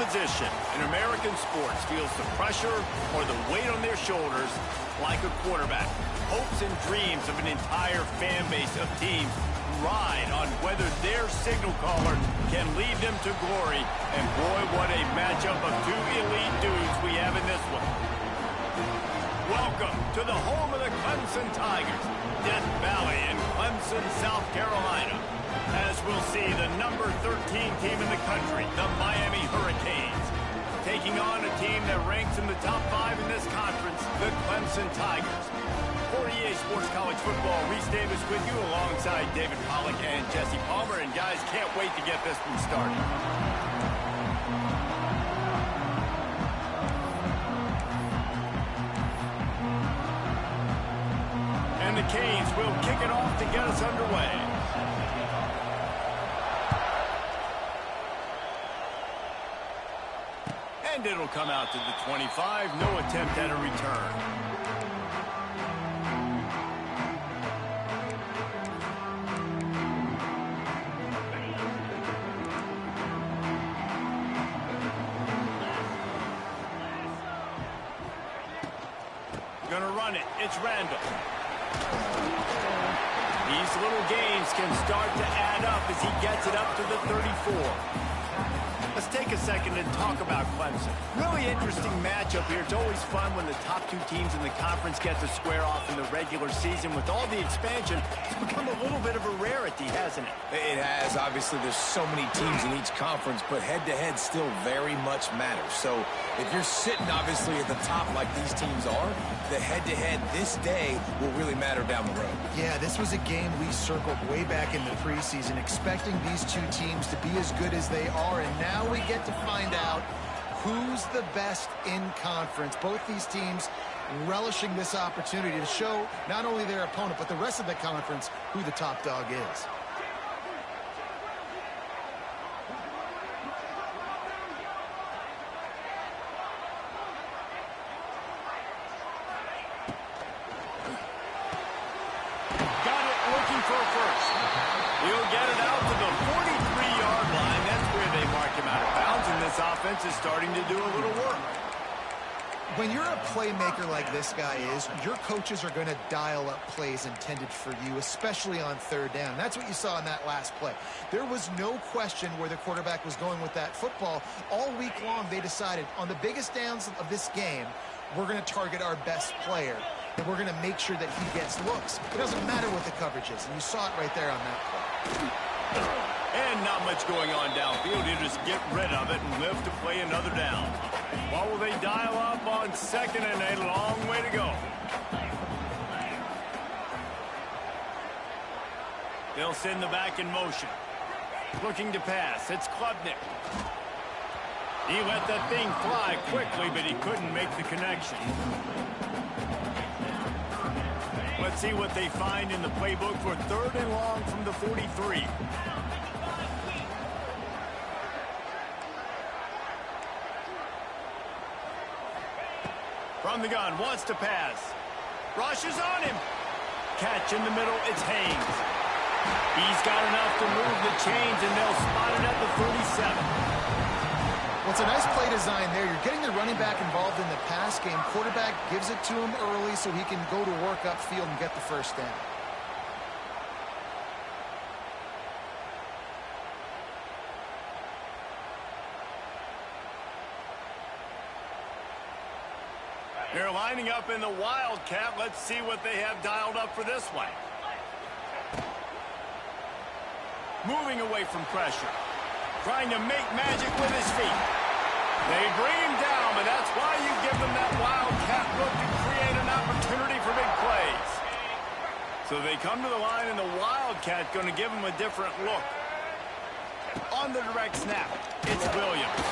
position in American sports feels the pressure or the weight on their shoulders like a quarterback. Hopes and dreams of an entire fan base of teams ride on whether their signal caller can lead them to glory. And boy, what a matchup of two elite dudes we have in this one. Welcome to the home of the Clemson Tigers, Death Valley in Clemson, South Carolina. As we'll see, the number 13 team in the country, the Miami Hurricanes, taking on a team that ranks in the top 5 in this conference, the Clemson Tigers. For EA Sports College Football, Reese Davis with you alongside David Pollack and Jesse Palmer. And guys, can't wait to get this one started. And the Canes will kick it off to get us underway. And it'll come out to the 25. No attempt at a return. Gonna run it. It's Randall. These little gains can start to add up as he gets it up to the 34. Let's take a second and talk about Clemson. Really interesting matchup here. It's always fun when the top two teams in the conference get to square off in the regular season. With all the expansion, it's become a little bit of a rarity, hasn't it? It has. Obviously, there's so many teams in each conference, but head-to-head still very much matters. So if you're sitting, obviously, at the top like these teams are, the head-to-head this day will really matter down the road. Yeah, this was a game we circled way back in the preseason, expecting these two teams to be as good as they are, and now we get to find out who's the best in conference. Both these teams relishing this opportunity to show not only their opponent, but the rest of the conference who the top dog is. For a first. He'll get it out to the 43-yard line. That's where they mark him out of bounds, and this offense is starting to do a little work. When you're a playmaker like this guy is, your coaches are going to dial up plays intended for you, especially on third down. That's what you saw in that last play. There was no question where the quarterback was going with that football. All week long, they decided on the biggest downs of this game, we're going to target our best player, and we're going to make sure that he gets looks. It doesn't matter what the coverage is, and you saw it right there on that play. And not much going on downfield. You just get rid of it and live to play another down. What will they dial up on second and a long way to go? They'll send the back in motion. Looking to pass. It's Klubnik. He let that thing fly quickly, but he couldn't make the connection. Let's see what they find in the playbook for third and long from the 43. From the gun, wants to pass. Rushes on him. Catch in the middle, it's Haynes. He's got enough to move the chains, and they'll spot it at the 37. Well, it's a nice play design there. You're getting the running back involved in the pass game. Quarterback gives it to him early so he can go to work upfield and get the first down. They're lining up in the Wildcat. Let's see what they have dialed up for this one. Moving away from pressure. Trying to make magic with his feet. They bring him down, but that's why you give them that Wildcat look to create an opportunity for big plays. So they come to the line, and the Wildcat going to give them a different look. On the direct snap, it's Williams.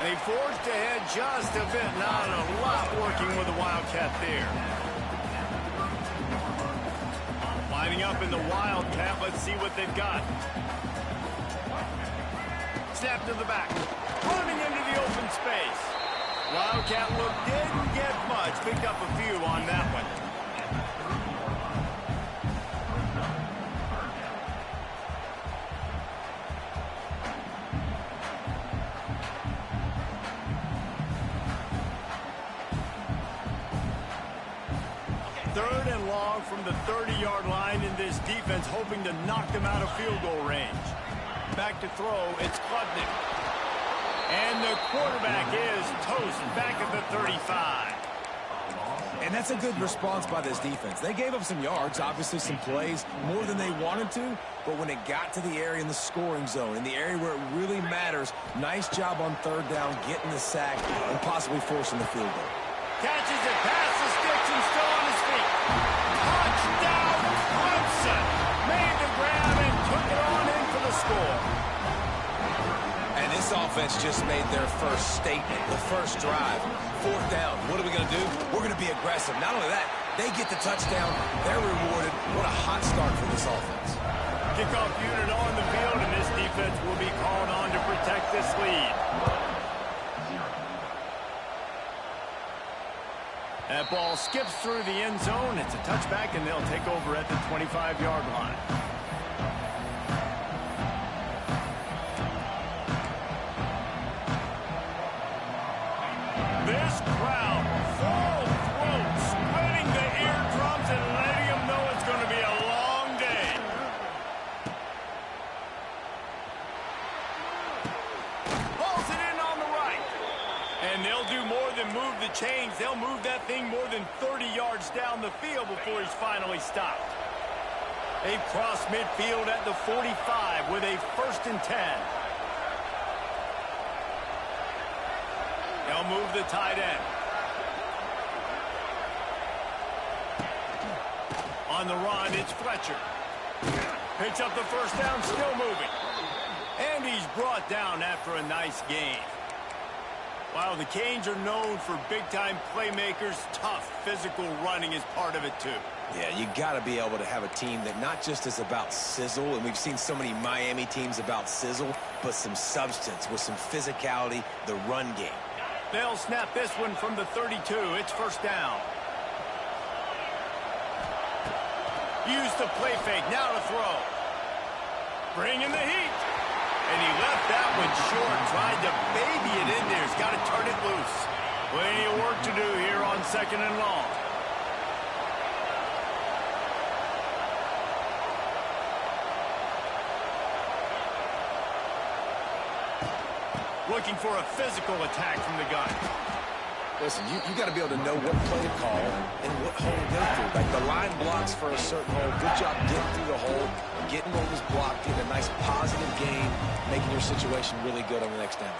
They forged ahead just a bit. Not a lot working with the Wildcat there. Lining up in the Wildcat. Let's see what they've got. Snap to the back. Running into the open space. Wildcat look didn't get much. Picked up a few on that one. long from the 30-yard line in this defense, hoping to knock them out of field goal range. Back to throw, it's Klubnik. And the quarterback is toast back at the 35. And that's a good response by this defense. They gave up some yards, obviously some plays, more than they wanted to, but when it got to the area in the scoring zone, in the area where it really matters, nice job on third down, getting the sack, and possibly forcing the field goal. Catches it past the sticks and still on his feet. Touchdown, Clemson. Made the grab and took it on in for the score. And this offense just made their first statement, the first drive. Fourth down. What are we going to do? We're going to be aggressive. Not only that, they get the touchdown. They're rewarded. What a hot start for this offense. Kickoff unit on the field, and this defense will be called on to protect this lead. That ball skips through the end zone. It's a touchback, and they'll take over at the 25-yard line. This crowd, full throat, spreading the eardrums and letting them know it's going to be a long day. Pulls it in on the right. And they'll do more than move the chains. They'll move that thing more than 30 yards down the field before he's finally stopped. They've crossed midfield at the 45 with a 1st and 10. They'll move the tight end. On the run, it's Fletcher. Picks up the first down, still moving. And he's brought down after a nice gain. While the Canes are known for big-time playmakers, tough physical running is part of it too. Yeah, you got to be able to have a team that not just is about sizzle, and we've seen so many Miami teams about sizzle, but some substance with some physicality, the run game. They'll snap this one from the 32. It's 1st down. Use the play fake. Now to throw. Bringing the heat. And he left that one short. Tried to baby it in there. He's got to turn it loose. Plenty of work to do here on 2nd and long. Looking for a physical attack from the gun. Listen, you got to be able to know what play to call and what hole to go through. Like the line blocks for a certain hole. Good job getting through the hole, getting what was blocked, getting a nice positive gain, making your situation really good on the next down.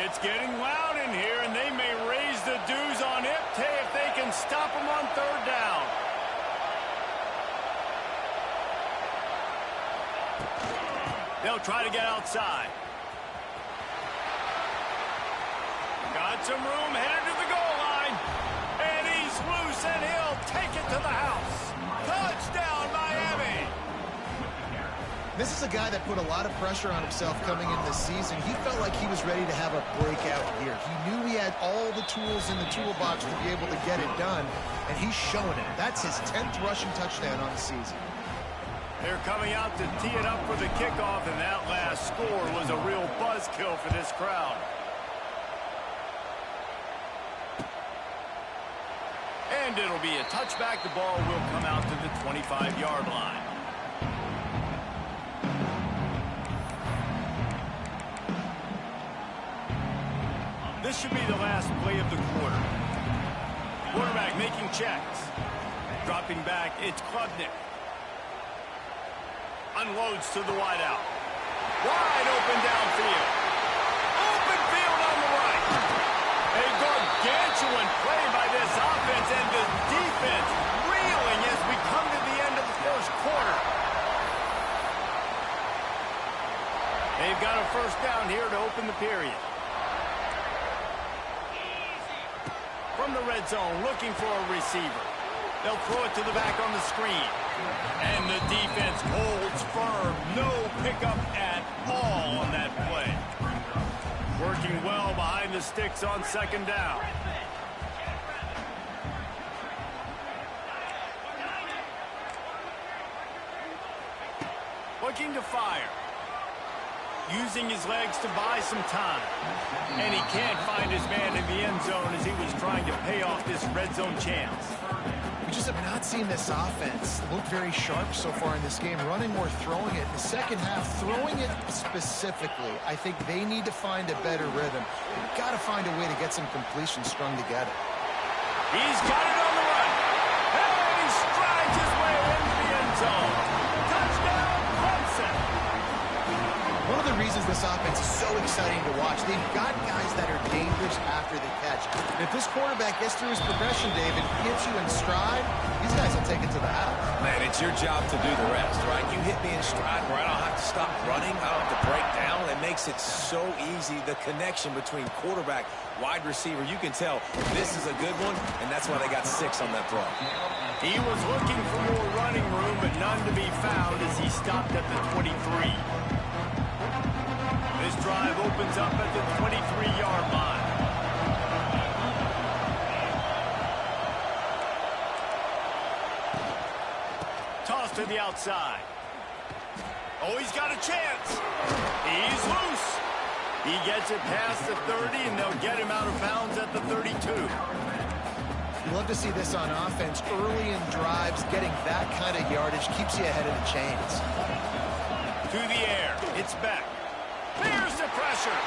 It's getting loud in here, and they may raise the dues on Ipte if they can stop them on 3rd down. They'll try to get outside. Got some room, headed to the goal line. And he's loose, and he'll take it to the house. Touchdown, Miami. This is a guy that put a lot of pressure on himself coming into this season. He felt like he was ready to have a breakout year. He knew he had all the tools in the toolbox to be able to get it done, and he's showing it. That's his 10th rushing touchdown on the season. They're coming out to tee it up for the kickoff, and that last score was a real buzzkill for this crowd. And it'll be a touchback. The ball will come out to the 25-yard line. This should be the last play of the quarter. Quarterback making checks. Dropping back, it's Klubnik. Unloads to the wideout. Wide open downfield. Open field on the right. A gargantuan play by this offense, and the defense reeling as we come to the end of the 1st quarter. They've got a 1st down here to open the period. From the red zone, looking for a receiver. They'll throw it to the back on the screen. And the defense holds firm. No pickup at all on that play. Working well behind the sticks on 2nd down. Looking to fire. using his legs to buy some time. And he can't find his man in the end zone as he was trying to pay off this red zone chance. We just have not seen this offense look very sharp so far in this game, running or throwing it. In the second half, throwing it specifically, I think they need to find a better rhythm. They've got to find a way to get some completions strung together. He's got it on the run. And he strides his way into the end zone. Touchdown, Clemson. One of the reasons this offense is so exciting to watch, they've got guys that are dangerous after the catch. And if this quarterback gets through his progression, David, gets you in stride, these guys will take it to the house. Man, it's your job to do the rest, right? You hit me in stride where I don't have to stop running. I don't have to break down. It makes it so easy, the connection between quarterback, wide receiver. You can tell this is a good one, and that's why they got 6 on that throw. He was looking for more running room, but none to be found as he stopped at the 23. This drive opens up at the 23-yard line. Toss to the outside. Oh, he's got a chance. He's loose. He gets it past the 30, and they'll get him out of bounds at the 32. You love to see this on offense. Early in drives, getting that kind of yardage keeps you ahead of the chains. To the air. It's back. There's the pressure.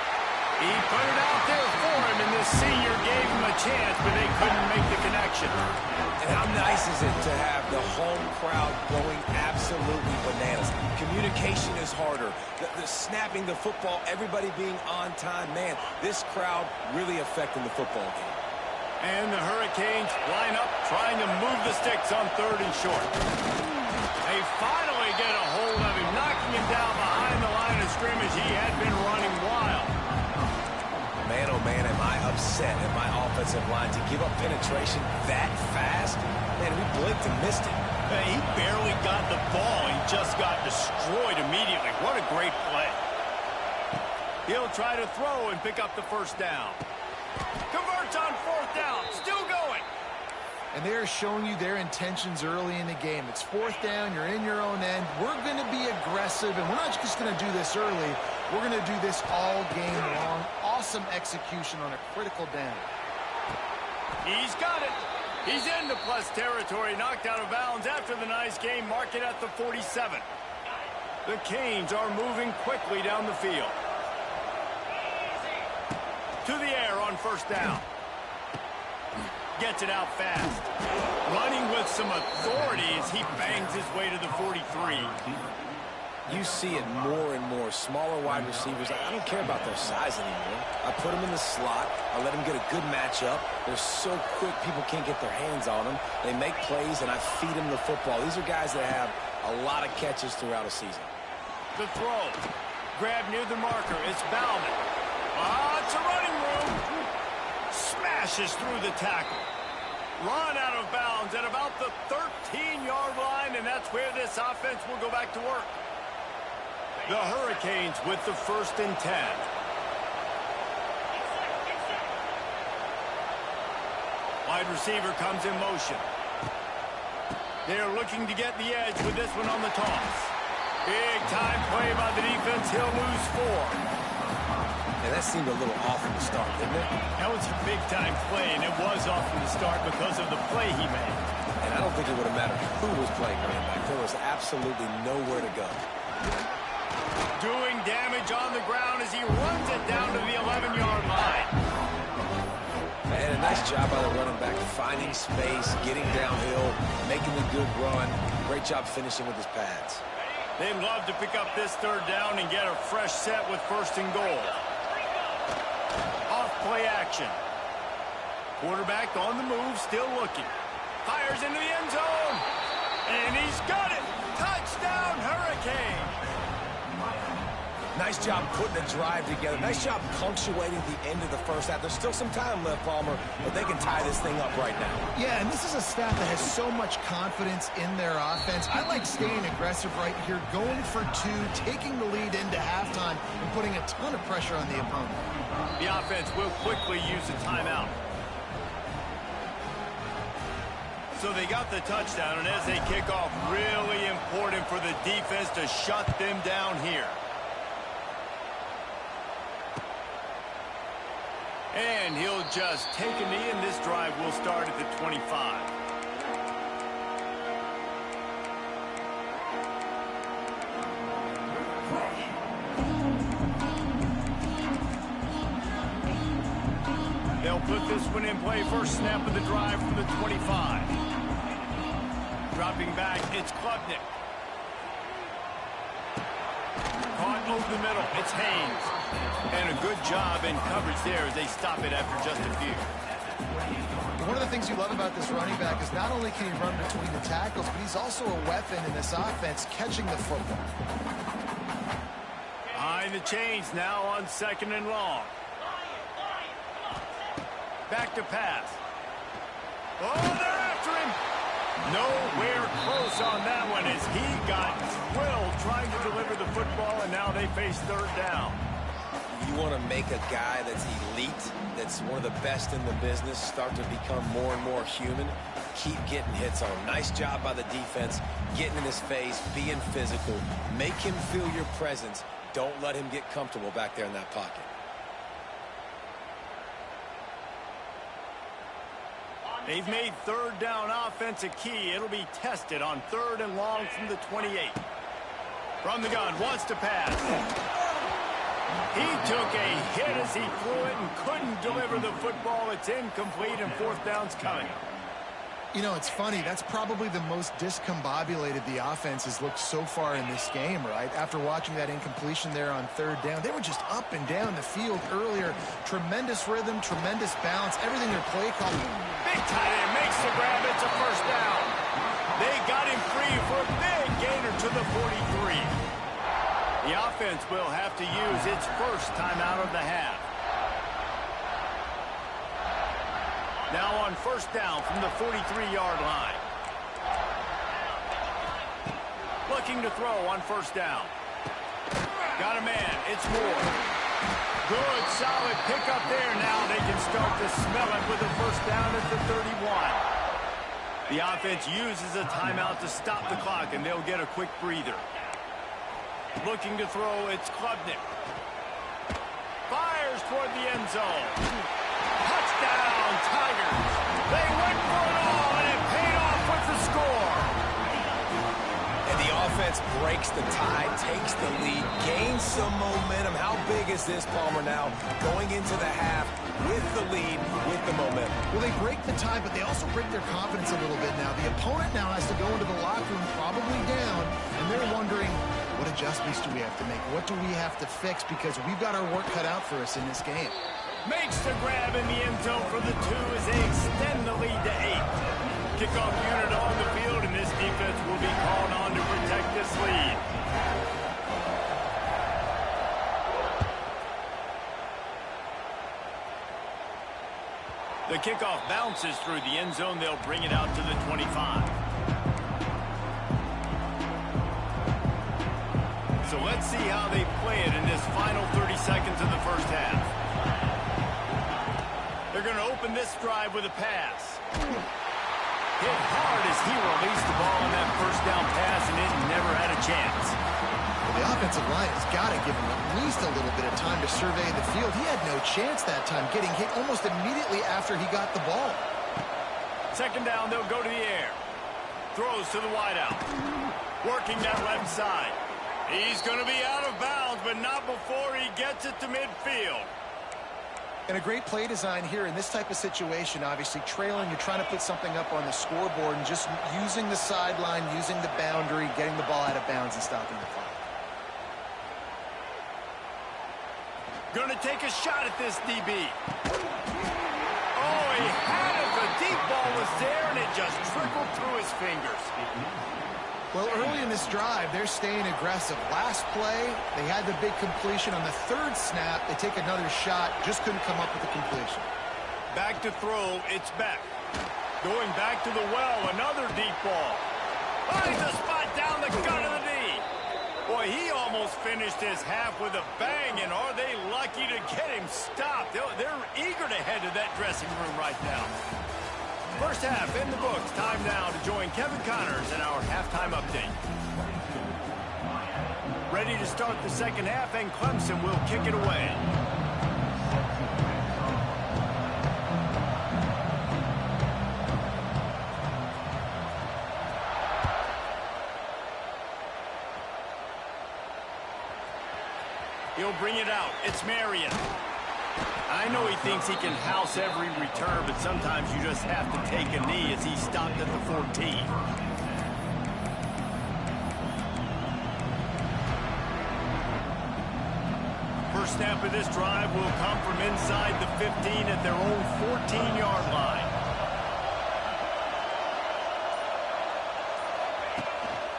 He put it out there for him, and this senior gave him a chance, but they couldn't make the connection. And how nice is it to have the home crowd going absolutely bananas? Communication is harder. The snapping the football, everybody being on time. Man, this crowd really affecting the football game. And the Hurricanes line up, trying to move the sticks on 3rd and short. They finally get a hold of him, knocking him down behind the line of scrimmage. He had been running wild. Man, oh man, am I upset at my offensive line to give up penetration that fast? Man, we blinked and missed it. He barely got the ball. He just got destroyed immediately. What a great play. He'll try to throw and pick up the first down. Converts on 4th down. Still going. And they're showing you their intentions early in the game. It's 4th down. You're in your own end. We're going to be aggressive, and we're not just going to do this early. We're going to do this all game long. Awesome execution on a critical down. He's got it. He's into plus territory, knocked out of bounds after the nice game, mark it at the 47. The Canes are moving quickly down the field. To the air on 1st down. Gets it out fast. Running with some authority as he bangs his way to the 43. You see it more and more. Smaller wide receivers, I don't care about their size anymore. I put them in the slot. I let them get a good matchup. They're so quick, people can't get their hands on them. They make plays, and I feed them the football. These are guys that have a lot of catches throughout a season. The throw. Grab near the marker. It's Bauman. Lots of running room. Smashes through the tackle. Run out of bounds at about the 13-yard line, and that's where this offense will go back to work. The Hurricanes with the 1st and 10. Wide receiver comes in motion. They're looking to get the edge with this one on the toss. Big time play by the defense. He'll lose 4. And that seemed a little off from the start, didn't it? That was a big-time play, and it was off from the start because of the play he made. And I don't think it would have mattered who was playing running back. There was absolutely nowhere to go. Doing damage on the ground as he runs it down to the 11-yard line. And a nice job by the running back, finding space, getting downhill, making a good run. Great job finishing with his pads. They'd love to pick up this 3rd down and get a fresh set with 1st and goal. Off play action. Quarterback on the move, still looking. Fires into the end zone. And he's got it. Touchdown, Hurricane. Nice job putting a drive together. Nice job punctuating the end of the first half. There's still some time left, Palmer, but they can tie this thing up right now. Yeah, and this is a staff that has so much confidence in their offense. I like staying aggressive right here, going for 2, taking the lead into halftime, and putting a ton of pressure on the opponent. The offense will quickly use a timeout. So they got the touchdown, and as they kick off, really important for the defense to shut them down here. And he'll just take a knee, and this drive will start at the 25. They'll put this one in play. First snap of the drive from the 25. Dropping back, it's Klubnik. Caught over the middle, it's Haynes. And a good job in coverage there as they stop it after just a few. One of the things you love about this running back is not only can he run between the tackles, but he's also a weapon in this offense catching the football. Behind the chains now on second and long. Back to pass. Oh, they're after him. Nowhere close on that one as he got thrilled trying to deliver the football, and now they face third down. You want to make a guy that's elite, that's one of the best in the business, start to become more and more human. Keep getting hits on him. Nice job by the defense, getting in his face, being physical. Make him feel your presence. Don't let him get comfortable back there in that pocket. They've made third down offense a key. It'll be tested on third and long from the 28. From the gun, wants to pass. He took a hit as he threw it and couldn't deliver the football. It's incomplete, and fourth down's coming. You know, it's funny. That's probably the most discombobulated the offense has looked so far in this game, right? After watching that incompletion there on third down, they were just up and down the field earlier. Tremendous rhythm, tremendous balance, everything their play call. Big tight end makes the grab. It's a first down. They got him free for a big gainer to the 43. The offense will have to use its first timeout of the half. Now on first down from the 43-yard line. Looking to throw on first down. Got a man. It's Moore. Good, solid pickup there. Now they can start to smell it with a first down at the 31. The offense uses a timeout to stop the clock, and they'll get a quick breather. Looking to throw, it's Klubnik. Fires toward the end zone. Touchdown, Tigers. They went for it all, and it paid off with the score. And the offense breaks the tie, takes the lead, gains some momentum. How big is this, Palmer, now? Going into the half with the lead, with the momentum. Well, they break the tie, but they also break their confidence a little bit now. The opponent now has to go into the locker room probably down, and they're wondering, what adjustments do we have to make? What do we have to fix? Because we've got our work cut out for us in this game. Makes the grab in the end zone for the 2 as they extend the lead to 8. Kickoff unit on the field, and this defense will be called on to protect this lead. The kickoff bounces through the end zone. They'll bring it out to the 25. So let's see how they play it in this final 30 seconds of the first half. They're going to open this drive with a pass. Hit hard as he released the ball on that first down pass, and it never had a chance. Well, the offensive line has got to give him at least a little bit of time to survey the field. He had no chance that time, getting hit almost immediately after he got the ball. Second down, they'll go to the air. Throws to the wideout. Working that left side. He's going to be out of bounds, but not before he gets it to midfield. And a great play design here in this type of situation, obviously trailing, you're trying to put something up on the scoreboard and just using the sideline, using the boundary, getting the ball out of bounds and stopping the clock. Going to take a shot at this DB. Oh, he had it. The deep ball was there, and it just trickled through his fingers. Well, early in this drive, they're staying aggressive. Last play, they had the big completion. On the third snap, they take another shot, just couldn't come up with the completion. Back to throw, it's Beck. Going back to the well, another deep ball. Finds a spot down the gut of the knee. Boy, he almost finished his half with a bang, and are they lucky to get him stopped? They're eager to head to that dressing room right now. First half in the books. Time now to join Kevin Connors in our halftime update. Ready to start the second half, and Clemson will kick it away. bring it out. It's Marion. I know he thinks he can house every return, but sometimes you just have to take a knee as he stopped at the 14. First snap of this drive will come from inside the 15 at their own 14-yard line.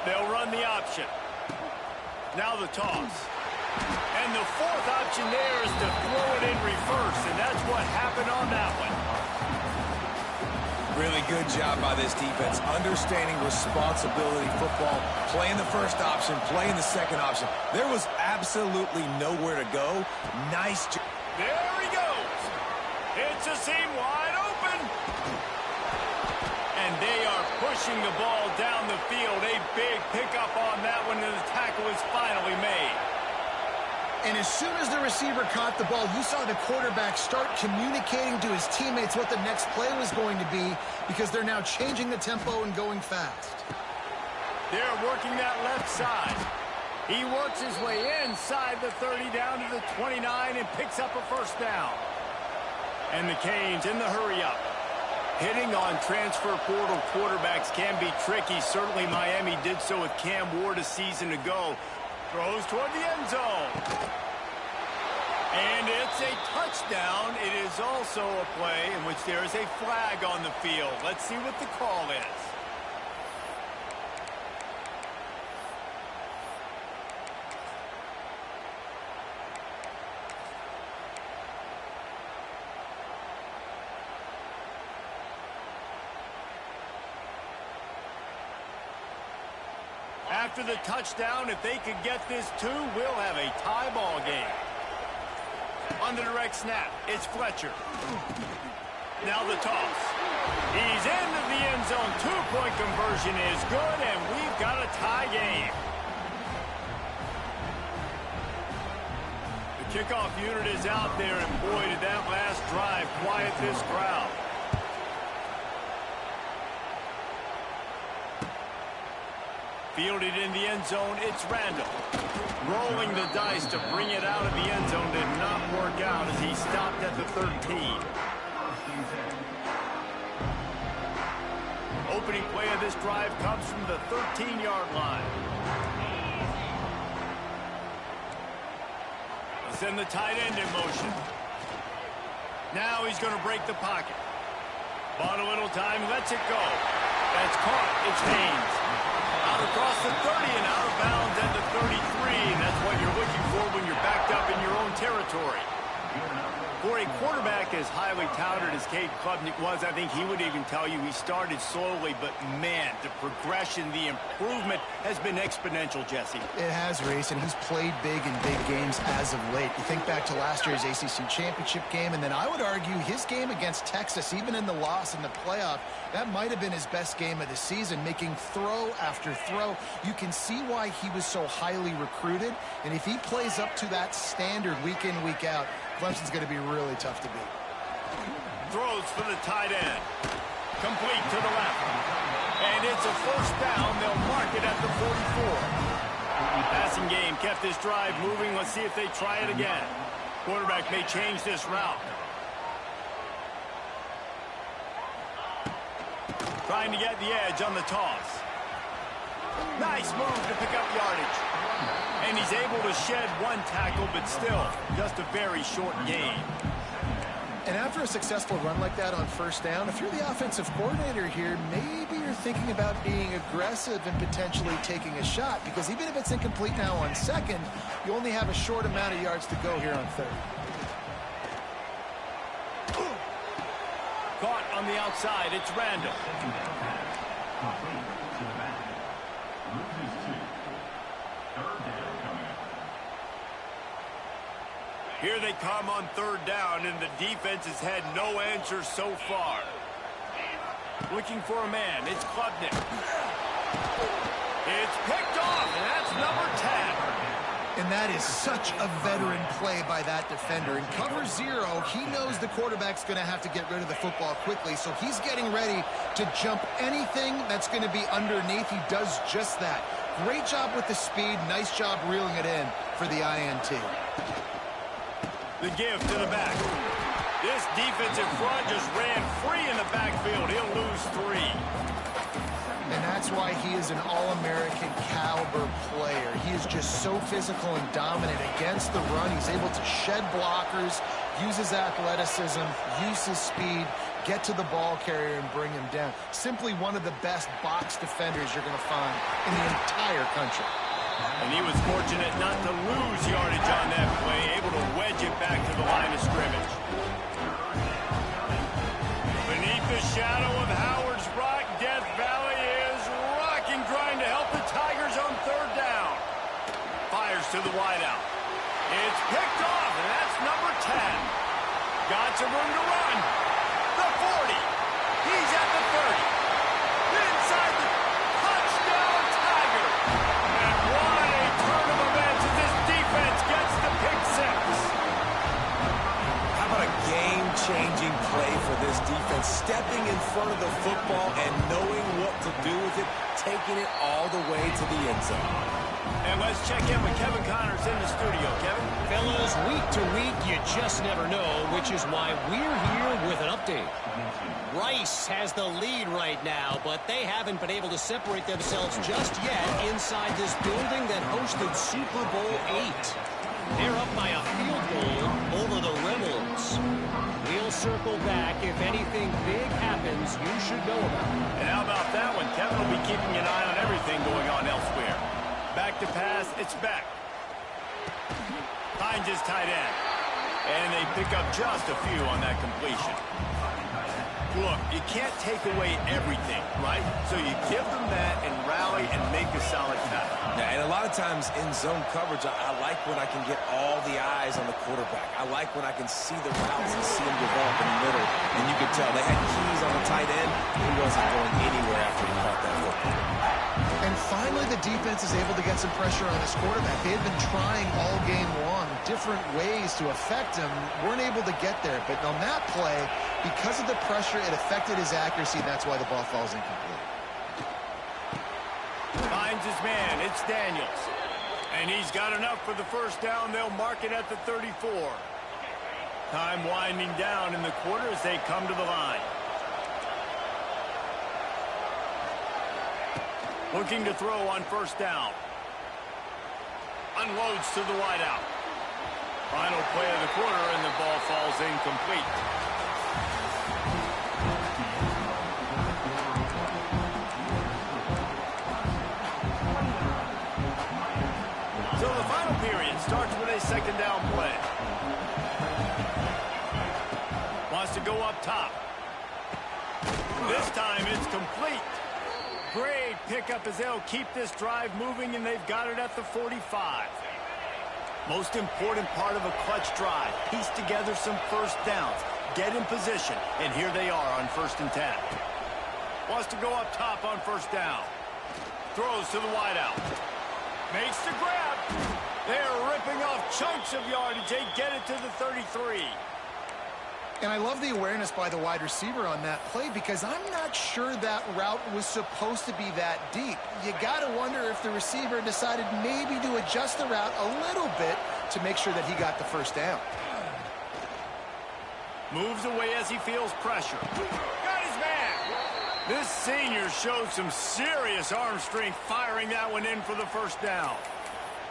They'll run the option. Now the toss. And the fourth option there is to throw it in reverse, and that's what happened on that one. Really good job by this defense, understanding responsibility football, playing the first option, playing the second option. There was absolutely nowhere to go. Nice job. There he goes. It's a seam wide open. And they are pushing the ball down the field. A big pickup on that one, and the tackle is finally made. And as soon as the receiver caught the ball, you saw the quarterback start communicating to his teammates what the next play was going to be, because they're now changing the tempo and going fast. They're working that left side. He works his way inside the 30 down to the 29 and picks up a first down. And the Canes in the hurry-up. Hitting on transfer portal quarterbacks can be tricky. Certainly Miami did so with Cam Ward a season ago. Throws toward the end zone. And it's a touchdown. It is also a play in which there is a flag on the field. Let's see what the call is. After the touchdown, if they could get this two, we'll have a tie ball game. On the direct snap, it's Fletcher. Now the toss. He's into the end zone. Two-point conversion is good, and we've got a tie game. The kickoff unit is out there, and boy, did that last drive quiet this crowd. Fielded in the end zone, it's Randall. Rolling the dice to bring it out of the end zone did not work out as he stopped at the 13. Opening play of this drive comes from the 13-yard line. They'll send the tight end in motion. Now he's going to break the pocket. Bought a little time, lets it go. That's caught. It's Haynes. Out across the 30 and out of bounds at the 33. And that's what you're looking for when you're backed up in your own territory. For a quarterback as highly touted as Cade Klubnik was, I think he would even tell you he started slowly, but man, the progression, the improvement has been exponential, Jesse. It has, Reese, and he's played big in big games as of late. You think back to last year's ACC championship game, and then I would argue his game against Texas, even in the loss in the playoff, that might have been his best game of the season, making throw after throw. You can see why he was so highly recruited, and if he plays up to that standard week in, week out, Clemson's going to be really tough to beat. Throws for the tight end. Complete to the left. And it's a first down. They'll mark it at the 44. Passing game kept this drive moving. Let's see if they try it again. Quarterback may change this route. Trying to get the edge on the toss. Nice move to pick up yardage. And he's able to shed one tackle, but still just a very short gain. And after a successful run like that on first down, if you're the offensive coordinator here, maybe you're thinking about being aggressive and potentially taking a shot, because even if it's incomplete now on second, you only have a short amount of yards to go here on third. Caught on the outside, it's Randall. Here they come on third down, and the defense has had no answer so far. Looking for a man, it's Klubnik. It's picked off, and that's number 10. And that is such a veteran play by that defender. In cover zero, he knows the quarterback's going to have to get rid of the football quickly, so he's getting ready to jump anything that's going to be underneath. He does just that. Great job with the speed. Nice job reeling it in for the INT. The give to the back. This defensive front just ran free in the backfield. He'll lose 3. And that's why he is an All-American caliber player. He is just so physical and dominant against the run. He's able to shed blockers, use his athleticism, use his speed, get to the ball carrier and bring him down. Simply one of the best box defenders you're going to find in the entire country. And he was fortunate not to lose yardage on that play, able to wedge it back to the line of scrimmage. Beneath the shadow of Howard's Rock, Death Valley is rocking, trying to help the Tigers on 3rd down. Fires to the wideout. It's picked off, and that's number 10. Got some room to run. The 40. He's at the 30. Inside the touchdown Tiger. And what a turn of events as this defense gets the pick 6. How about a game-changing play for this defense? Stepping in front of the football and knowing what to do with it, taking it all the way to the end zone. And let's check in with Kevin Connors in the studio. Kevin? Fellas, week to week, you just never know, which is why we're here with an update. Rice has the lead right now, but they haven't been able to separate themselves just yet inside this building that hosted Super Bowl 8. They're up by a field goal over the Rebels. We'll circle back. If anything big happens, you should know about it. And how about that one? Kevin will be keeping an eye on everything going on elsewhere. Back to pass, it's back. Finds his tight end. And they pick up just a few on that completion. Look, you can't take away everything, right? So you give them that and rally and make a solid tackle. Yeah, and a lot of times in zone coverage, I like when I can get all the eyes on the quarterback. I like when I can see the routes and see them develop in the middle. And you can tell they had keys on the tight end. He wasn't going anywhere after he caught that football. And finally, the defense is able to get some pressure on this quarterback. They had been trying all game long, different ways to affect him, weren't able to get there. But on that play, because of the pressure, it affected his accuracy. That's why the ball falls incomplete. Finds his man. It's Daniels. And he's got enough for the 1st down. They'll mark it at the 34. Time winding down in the quarter as they come to the line. Looking to throw on 1st down. Unloads to the wideout. Final play of the quarter, and the ball falls incomplete. So the final period starts with a 2nd down play. Wants to go up top. This time it's complete. Great pickup as they'll keep this drive moving, and they've got it at the 45. Most important part of a clutch drive. Piece together some 1st downs. Get in position, and here they are on 1st and 10. Wants to go up top on 1st down. Throws to the wideout. Makes the grab. They're ripping off chunks of yardage. They get it to the 33. And I love the awareness by the wide receiver on that play because I'm not sure that route was supposed to be that deep. You got to wonder if the receiver decided maybe to adjust the route a little bit to make sure that he got the 1st down. Moves away as he feels pressure. Got his man. This senior showed some serious arm strength firing that one in for the 1st down.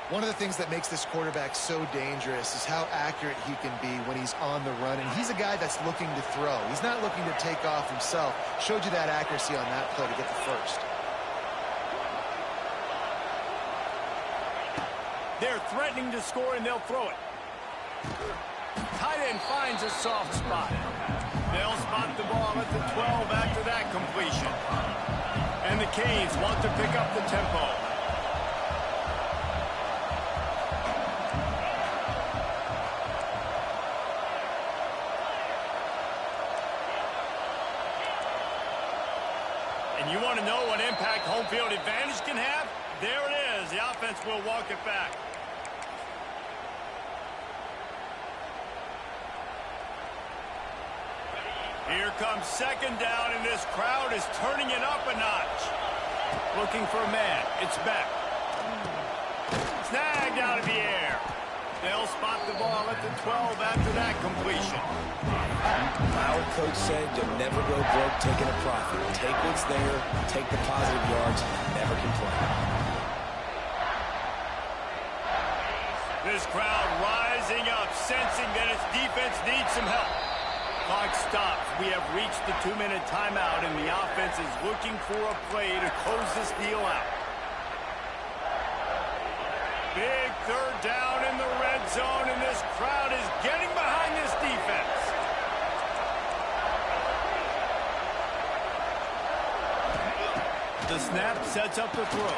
One of the things that makes this quarterback so dangerous is how accurate he can be when he's on the run. And he's a guy that's looking to throw. He's not looking to take off himself. Showed you that accuracy on that play to get the 1st. They're threatening to score, and they'll throw it. Tight end finds a soft spot. They'll spot the ball at the 12 after that completion. And the Canes want to pick up the tempo. And you want to know what impact home field advantage can have? There it is. The offense will walk it back. Here comes 2nd down, and this crowd is turning it up a notch. Looking for a man. It's back. Snagged out of the air. They'll spot the ball at the 12 after that completion. Our coach said you'll never go broke taking a profit. Take what's there, take the positive yards, never complain. This crowd rising up, sensing that its defense needs some help. Clock stops. We have reached the 2-minute timeout, and the offense is looking for a play to close this deal out. Big third down in the red zone, and this crowd is getting behind this defense. The snap sets up the throw.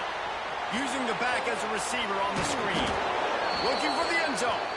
Using the back as a receiver on the screen. Looking for the end zone.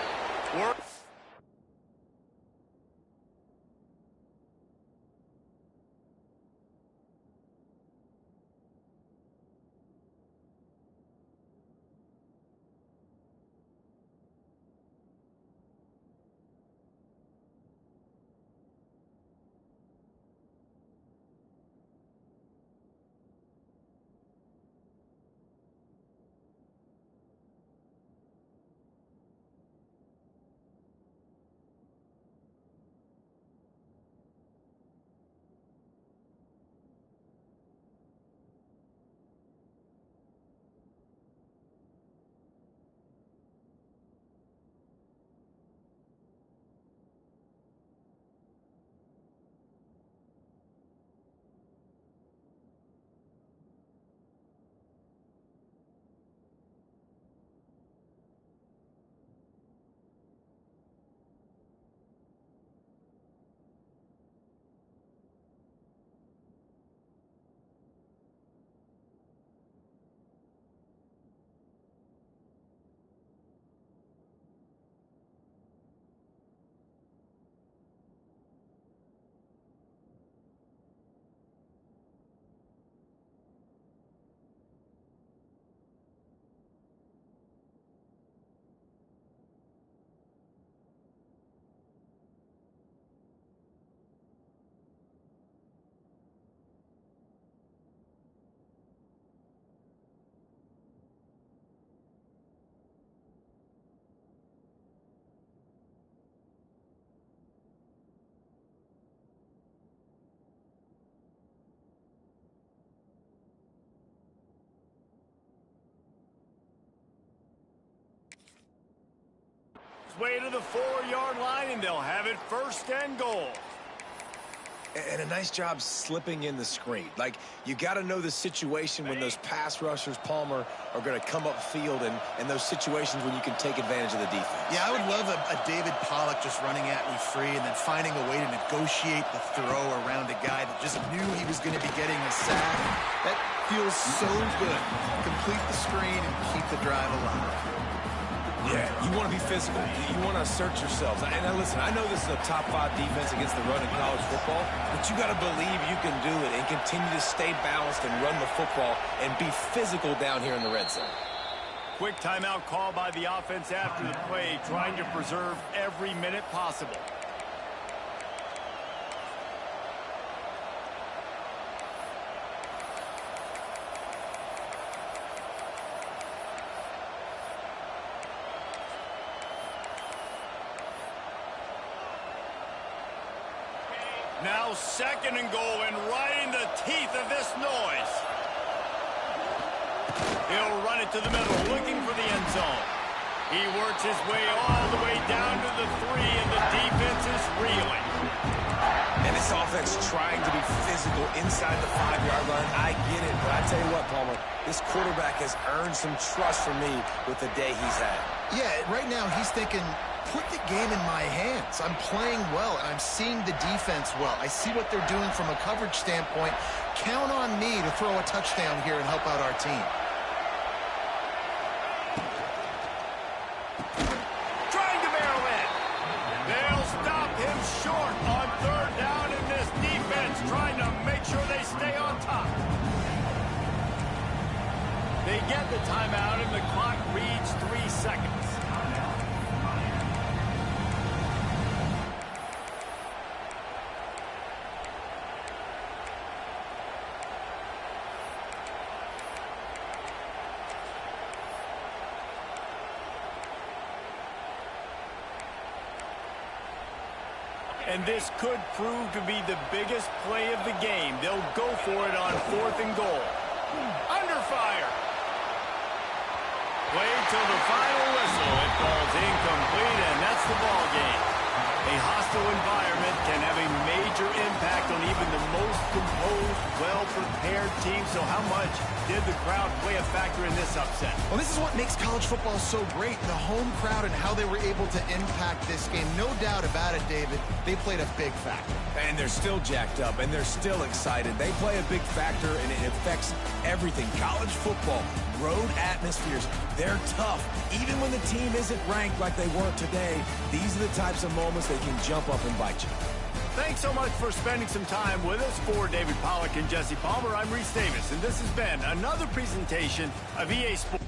Way to the 4-yard line, and they'll have it first and goal. And a nice job slipping in the screen. Like, you got to know the situation when those pass rushers, Palmer, are going to come upfield, and those situations when you can take advantage of the defense. Yeah, I would love a David Pollock just running at me free and then finding a way to negotiate the throw around a guy that just knew he was going to be getting a sack. That feels so good. Complete the screen and keep the drive alive. Yeah, you want to be physical. You want to assert yourselves. And listen, I know this is a top-5 defense against the run in college football, but you got to believe you can do it and continue to stay balanced and run the football and be physical down here in the red zone. Quick timeout call by the offense after the play, trying to preserve every minute possible. Now second and goal, and right in the teeth of this noise. He'll run it to the middle, looking for the end zone. He works his way all the way down to the 3, and the defense is reeling. And this offense trying to be physical inside the 5-yard line. I get it, but I tell you what, Palmer, this quarterback has earned some trust from me with the day he's had. Yeah, right now he's thinking, put the game in my hands. I'm playing well, and I'm seeing the defense well. I see what they're doing from a coverage standpoint. Count on me to throw a touchdown here and help out our team. Trying to barrel in. They'll stop him short on third down, and this defense trying to make sure they stay on top. They get the timeout, and the clock reads 3 seconds. And this could prove to be the biggest play of the game. They'll go for it on 4th and goal. Under fire. Play till the final whistle. It falls incomplete, and that's the ball game. A hostile environment can have a major impact on even the most composed, well-prepared team. So how much did the crowd play a factor in this upset? Well, this is what makes college football so great, the home crowd and how they were able to impact this game. No doubt about it, David. They played a big factor. And they're still jacked up, and they're still excited. They play a big factor, and it affects everything. College football, road atmospheres, they're tough. Even when the team isn't ranked like they weren't today, these are the types of moments they can jump up and bite you. Thanks so much for spending some time with us. For David Pollack and Jesse Palmer, I'm Reese Davis, and this has been another presentation of EA Sports.